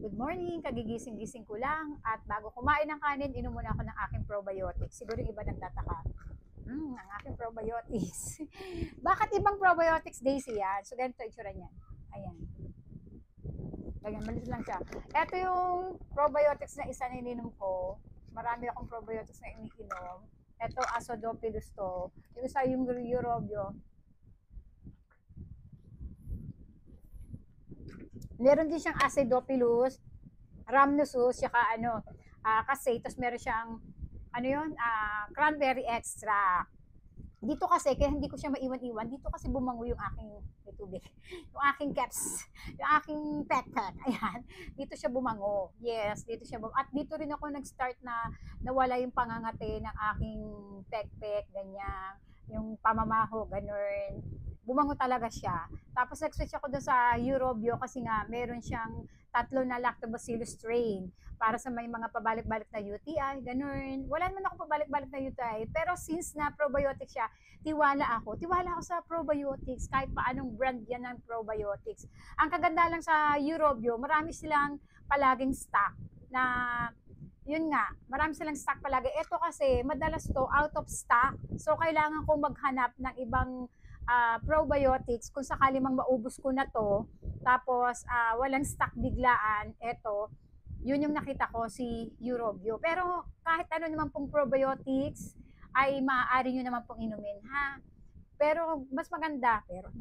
Good morning, kagigising-gising ko lang at bago kumain ng kanin, inom muna ako ng aking probiotics. Siguro yung iba nagtataka. Ang aking probiotics. Bakit ibang probiotics, Daisy yan? So, ganito itsura niyan. Ayan. Ganyan, malit lang siya. Ito yung probiotics na isa na ininom ko. Marami akong probiotics na iniinom. Ito, Acidophilus to. Yung isa yung Eurobio. Meron din siyang Acidophilus, Rhamnosus, saka kasi, tapos meron siyang, cranberry extract. Dito kasi, kaya hindi ko siya maiwan-iwan, dito kasi bumango yung aking, may tubig, yung aking caps, yung aking pet-pet, ayan, dito siya bumango. Yes, dito siya bumango. At dito rin ako nag-start na nawala yung pangangate ng aking pet-pet, ganyan, yung pamamaho, ganun. Bumango talaga siya. Tapos nag-switch ako doon sa Eurobio kasi nga meron siyang tatlo na lactobacillus strain para sa may mga pabalik-balik na UTI, ganun. Wala naman ako pabalik-balik na UTI, pero since na probiotics siya, tiwala ako. Tiwala ako sa probiotics, kahit paanong brand yan ng probiotics. Ang kaganda lang sa Eurobio, marami silang palaging stock na yun nga, marami silang stock palagi. Ito kasi, madalas to out of stock. So, kailangan kong maghanap ng ibang probiotics kung sakali mang maubos ko na to tapos walang stock biglaan, eto yun yung nakita ko si Eurobio. Pero kahit ano naman pong probiotics ay maaari nyo naman pong inumin ha. Pero mas maganda, pero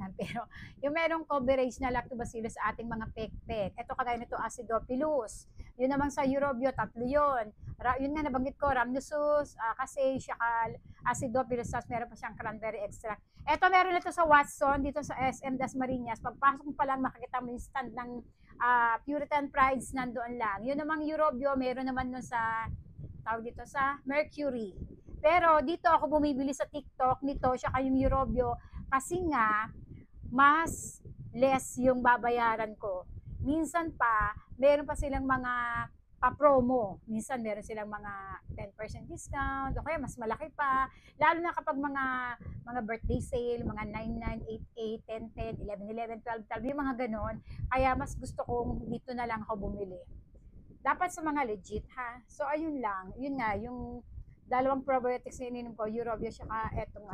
yung merong coverage na lactobacillus sa ating mga pekpek. Ito kagaya nito Acidophilus. Yun naman sa Eurobio, tatlo yun. Yun nga nabanggit ko, Rhamnosus, kasi Chacal, Acidophilus, meron pa siyang cranberry extract. Ito meron ito sa Watson, dito sa SM Dasmariñas. Pagpasok mo pa lang, makikita mo yung stand ng Puritan Prides nandoon lang. Yun namang Eurobio, meron naman nun sa, tawag dito sa Mercury. Pero dito ako bumibili sa TikTok nito, siya kayong Eurobio, kasi nga, mas less yung babayaran ko. Minsan pa, meron pa silang mga pa-promo. Minsan meron silang mga 10% discount, o kaya mas malaki pa. Lalo na kapag mga birthday sale, mga 9988, 1010, 1111, 1212, yung mga ganon. Kaya mas gusto kong dito na lang ako bumili. Dapat sa mga legit ha. So ayun lang, yun nga, yung dalawang probiotics na ininom ko, Eurobio, saka etong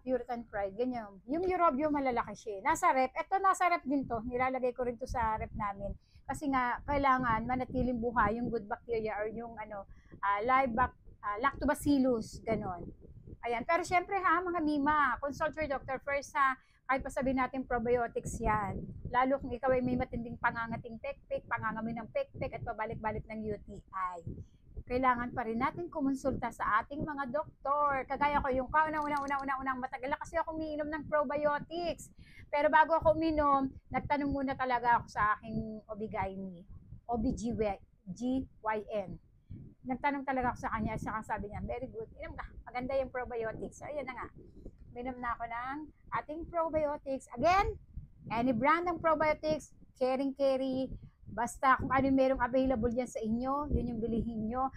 Puritan Pride, ganyan. Yung Eurobio malalaki siya. Nasa rep, eto nasa rep din to, nilalagay ko rin to sa rep namin. Kasi nga, kailangan manatiling buhay yung good bacteria or yung lactobacillus, ganon. Ayan, pero syempre ha, mga Mima, consult your doctor first ha, kahit pa sabihin natin probiotics yan. Lalo kung ikaw ay may matinding pangangating pekpek, pangangamoy ng pekpek at pabalik-balik ng UTI. Kailangan pa rin natin kumonsulta sa ating mga doktor. Kagaya ko yung kaunang matagal na kasi ako umiinom ng probiotics. Pero bago ako uminom, nagtanong muna talaga ako sa aking OBGYN. Nagtanong talaga ako sa kanya, saka sabi niya, very good, inom ka, maganda yung probiotics. So, ayan na nga. Minom na ako ng ating probiotics. Again, any brand ng probiotics, caring, basta kung ano yung merong available dyan sa inyo, yun yung bilihin nyo.